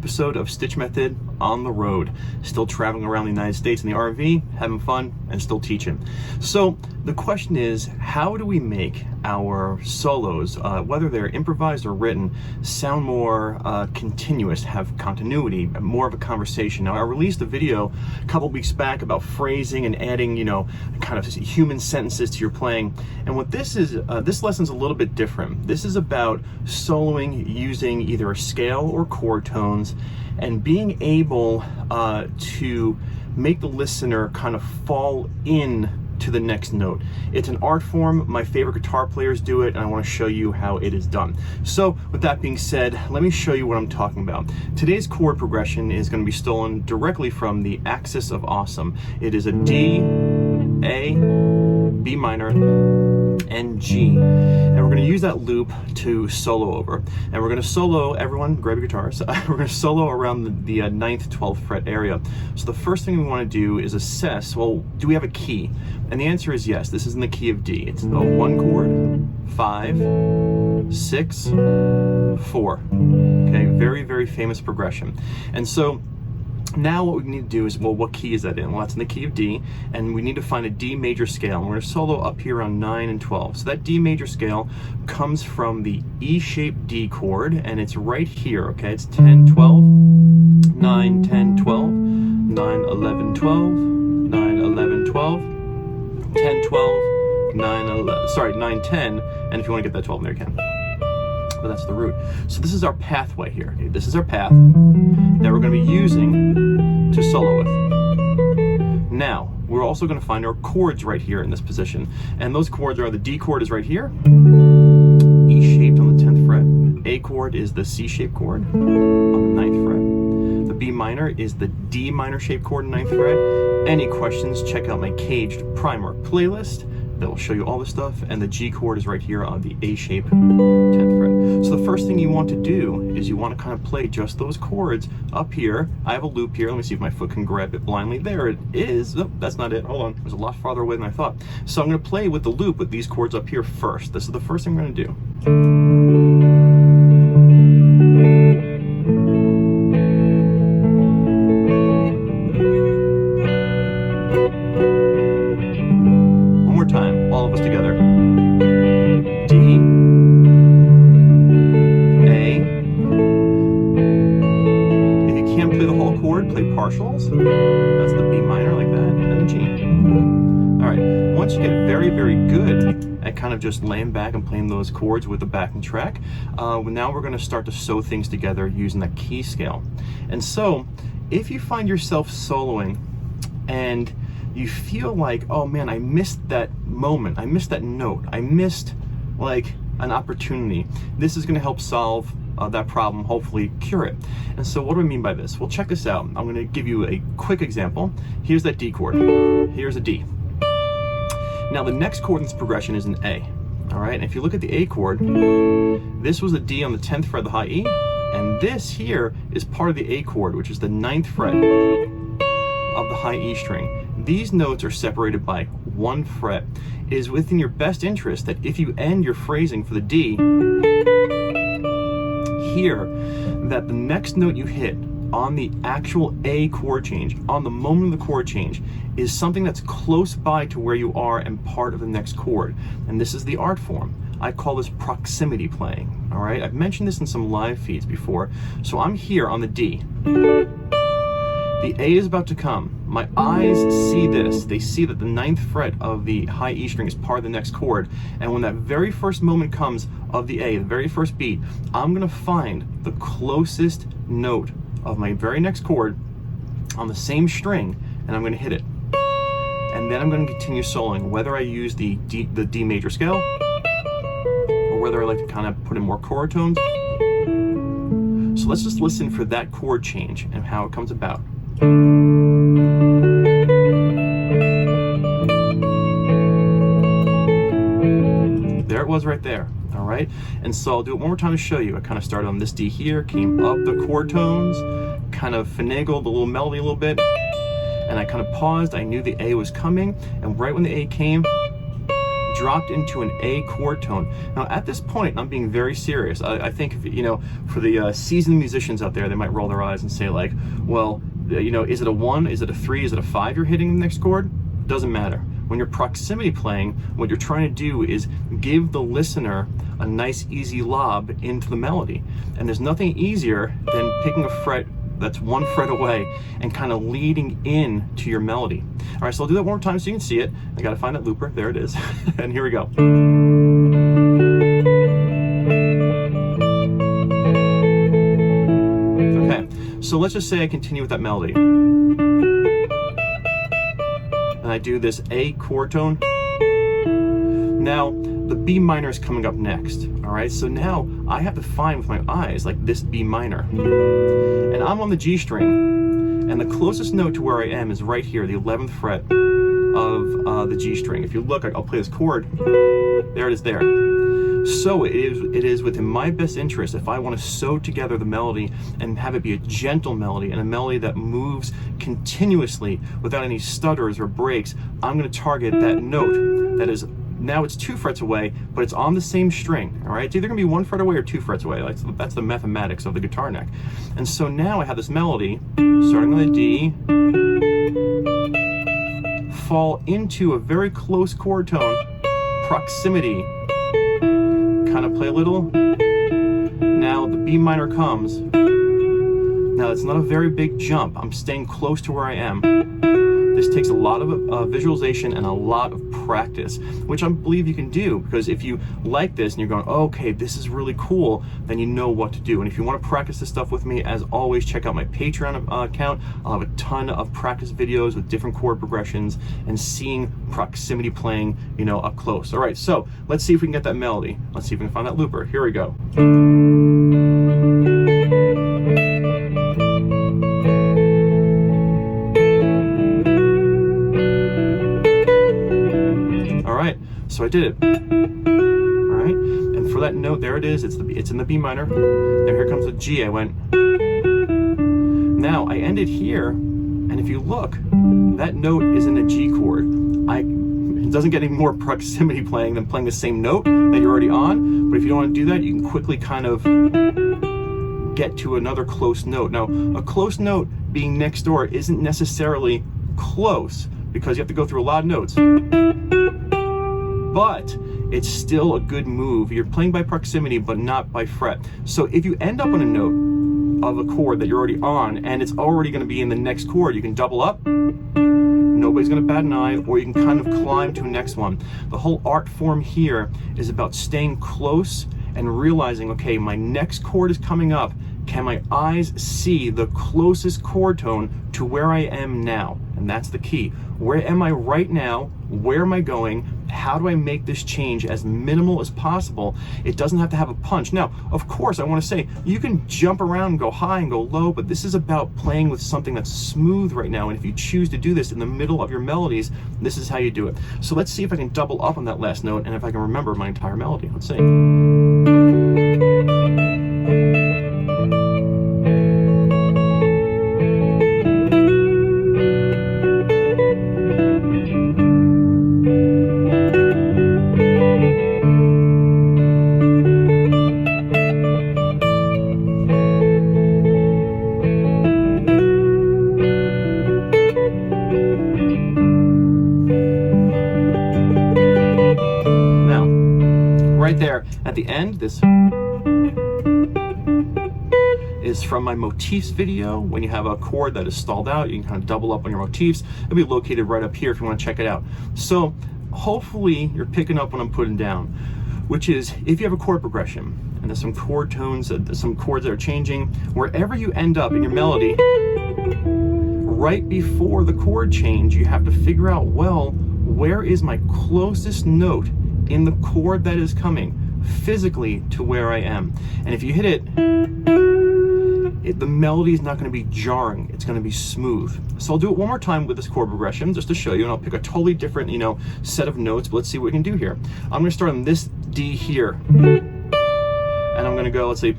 episode of StichMethod on the road. Still traveling around the United States in the RV, having fun, and still teaching. So the question is, how do we make our solos, whether they're improvised or written, sound more continuous, have continuity, more of a conversation? Now, I released a video a couple weeks back about phrasing and adding, kind of human sentences to your playing. And what this is, this lesson's a little bit different. This is about soloing using either a scale or chord tones and being able to make the listener kind of fall in to the next note. It's an art form. My favorite guitar players do it, and I want to show you how it is done. So with that being said, let me show you what I'm talking about. Today's chord progression is going to be stolen directly from the Axis of Awesome. It is a D, A, B minor, and G. And we're going to use that loop to solo over. And we're going to solo, everyone grab your guitars, we're going to solo around the 9th, 12th fret area. So the first thing we want to do is assess, well, do we have a key? And the answer is yes. This is in the key of D. It's a 1 chord, 5, 6, 4. Okay, very, very famous progression. And so now what we need to do is, well, what key is that in? Well, that's in the key of D, and we need to find a D major scale. And we're going to solo up here around 9 and 12. So that D major scale comes from the E-shaped D chord, and it's right here, okay? It's 10, 12, 9, 10, 12, 9, 11, 12, 9, 11, 12, 10, 12, 9, 11, sorry, 9, 10, and if you want to get that 12 in there, you can. But that's the root. So this is our pathway here. Okay? This is our path that we're going to be using to solo with. Now, we're also going to find our chords right here in this position. And those chords are, the D chord is right here, E-shaped on the 10th fret. A chord is the C-shaped chord on the 9th fret. The B minor is the D minor shaped chord on the 9th fret. Any questions, check out my Caged Primer playlist. That will show you all this stuff, and the G chord is right here on the A-shaped 10th fret. So the first thing you want to do is you want to kind of play just those chords up here. I have a loop here. Let me see if my foot can grab it blindly. There it is. Oh, that's not it. Hold on. It was a lot farther away than I thought. So I'm going to play with the loop with these chords up here first. This is the first thing I'm going to do. Time, all of us together. D, A. If you can't play the whole chord, play partials. That's the B minor like that, and G. All right, once you get very, very good at kind of just laying back and playing those chords with the backing track, now we're going to start to sew things together using the key scale. And so, if you find yourself soloing and you feel like, oh man, I missed that moment, I missed that note, I missed like an opportunity, this is going to help solve that problem, hopefully cure it. And so what do I mean by this? Well, check this out. I'm going to give you a quick example. Here's that D chord. Here's a D. Now the next chord in this progression is an A. All right, and if you look at the A chord, this was a D on the 10th fret of the high E, and this here is part of the A chord, which is the 9th fret of the high E string. These notes are separated by 1 fret. It is within your best interest that if you end your phrasing for the D here, that the next note you hit on the actual A chord change, on the moment of the chord change, is something that's close by to where you are and part of the next chord. And this is the art form. I call this proximity playing. All right, I've mentioned this in some live feeds before. So I'm here on the D. The A is about to come. My eyes see this. They see that the 9th fret of the high E string is part of the next chord. And when that very first moment comes of the A, the very first beat, I'm going to find the closest note of my very next chord on the same string, and I'm going to hit it. And then I'm going to continue soloing, whether I use the D major scale, or whether I like to kind of put in more chord tones. So let's just listen for that chord change and how it comes about. There it was right there. All right, and so I'll do it one more time to show you. I kind of started on this D here, came up the chord tones, kind of finagled the little melody a little bit, and I kind of paused. I knew the A was coming, and right when the A came, dropped into an A chord tone. Now at this point, I'm being very serious. I think, for the seasoned musicians out there, they might roll their eyes and say like, well, is it a 1, is it a 3, is it a 5 you're hitting the next chord? Doesn't matter. When you're proximity playing, what you're trying to do is give the listener a nice easy lob into the melody. And there's nothing easier than picking a fret that's 1 fret away and kind of leading in to your melody. All right, so I'll do that one more time so you can see it. I gotta find that looper, there it is. And here we go. Okay, so let's just say I continue with that melody. And I do this A chord tone. Now, the B minor is coming up next, all right? So now I have to find with my eyes, like this B minor. And I'm on the G string, and the closest note to where I am is right here, the 11th fret of the G string. If you look, I'll play this chord, there it is there. So it is within my best interest, if I want to sew together the melody and have it be a gentle melody and a melody that moves continuously without any stutters or breaks, I'm going to target that note that is, now it's 2 frets away, but it's on the same string, all right? It's either going to be 1 fret away or 2 frets away. That's the mathematics of the guitar neck. And so now I have this melody, starting on the D, fall into a very close chord tone, proximity, kind of play a little. Now the B minor comes. Now it's not a very big jump. I'm staying close to where I am. This takes a lot of visualization and a lot of practice, which I believe you can do, because if you like this and you're going, oh, okay, this is really cool, then you know what to do. And if you want to practice this stuff with me, as always, check out my Patreon account. I'll have a ton of practice videos with different chord progressions and seeing proximity playing, up close. All right, so let's see if we can get that melody. Let's see if we can find that looper. Here we go. So I did it. All right, and for that note, there it is. It's in the B minor. Then here comes the G. I went. Now I ended here, and if you look, that note is in the G chord. It doesn't get any more proximity playing than playing the same note that you're already on. But if you don't want to do that, you can quickly kind of get to another close note. Now, a close note being next door isn't necessarily close, because you have to go through a lot of notes. But it's still a good move. You're playing by proximity, but not by fret. So if you end up on a note of a chord that you're already on, and it's already going to be in the next chord, you can double up. Nobody's going to bat an eye, or you can kind of climb to a next one. The whole art form here is about staying close and realizing, okay, my next chord is coming up. Can my eyes see the closest chord tone to where I am now? And that's the key. Where am I right now? Where am I going? How do I make this change as minimal as possible? It doesn't have to have a punch. Now, of course, I want to say, you can jump around and go high and go low, but this is about playing with something that's smooth right now. And if you choose to do this in the middle of your melodies, this is how you do it. So let's see if I can double up on that last note and if I can remember my entire melody. Let's see. Right there at the end, this is from my motifs video. When you have a chord that is stalled out, you can kind of double up on your motifs. It'll be located right up here if you want to check it out. So hopefully you're picking up what I'm putting down, which is if you have a chord progression and there's some chord tones, some chords that are changing, wherever you end up in your melody, right before the chord change, you have to figure out, well, where is my closest note in the chord that is coming physically to where I am? And if you hit it, the melody is not going to be jarring. It's going to be smooth. So I'll do it one more time with this chord progression just to show you, and I'll pick a totally different, set of notes, but let's see what we can do here. I'm going to start on this D here, and I'm going to go, let's see,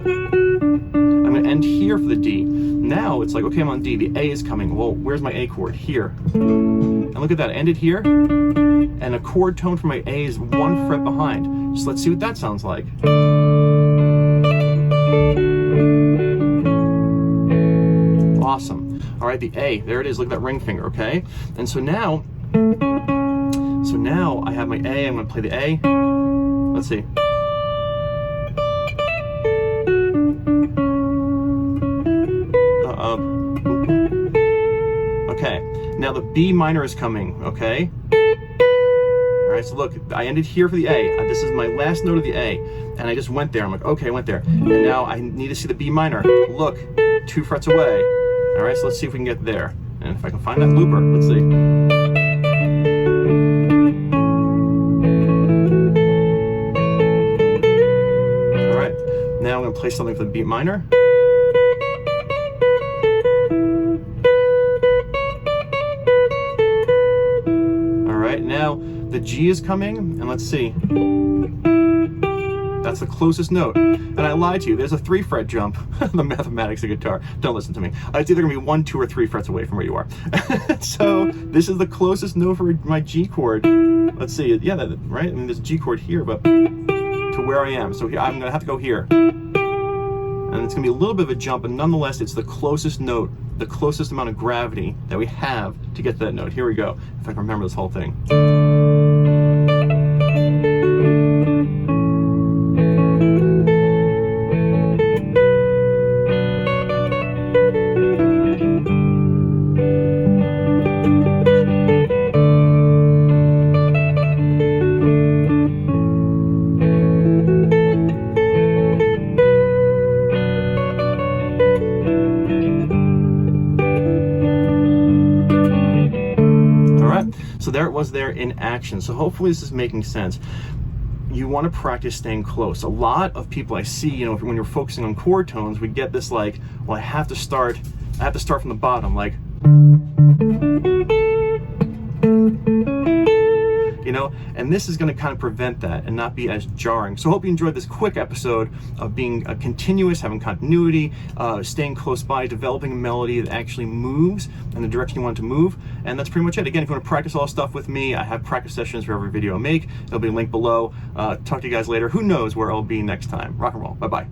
I'm going to end here for the D. Now it's like, okay, I'm on D, the A is coming. Well, where's my A chord? Here. And look at that, I ended here, and a chord tone for my A is 1 fret behind. So let's see what that sounds like. Awesome. All right, the A, there it is, look at that ring finger, okay? And so now I have my A, I'm gonna play the A. Let's see. Okay, now the B minor is coming, okay? All right, so look, I ended here for the A. This is my last note of the A, and I just went there. I'm like, okay, I went there. And now I need to see the B minor. Look, 2 frets away. All right, so let's see if we can get there. And if I can find that looper, let's see. All right, now I'm gonna play something for the B minor. Now the G is coming, and let's see. That's the closest note. And I lied to you, there's a 3 fret jump. The mathematics of guitar, don't listen to me. It's either gonna be 1, 2, or 3 frets away from where you are. So this is the closest note for my G chord. Let's see, yeah, right? I mean, there's a G chord here, but to where I am. So here, I'm gonna have to go here. And it's gonna be a little bit of a jump, but nonetheless, it's the closest note, the closest amount of gravity that we have to get to that note. Here we go, if I can remember this whole thing. So there it was there in action. So hopefully this is making sense. You want to practice staying close. A lot of people I see, you know, when you're focusing on chord tones, we get this like, well, I have to start from the bottom, like, you know, and this is going to kind of prevent that and not be as jarring. So I hope you enjoyed this quick episode of being continuous, having continuity, staying close by, developing a melody that actually moves in the direction you want it to move. And that's pretty much it. Again, if you want to practice all this stuff with me, I have practice sessions for every video I make. There'll be a link below. Talk to you guys later. Who knows where I'll be next time. Rock and roll. Bye-bye.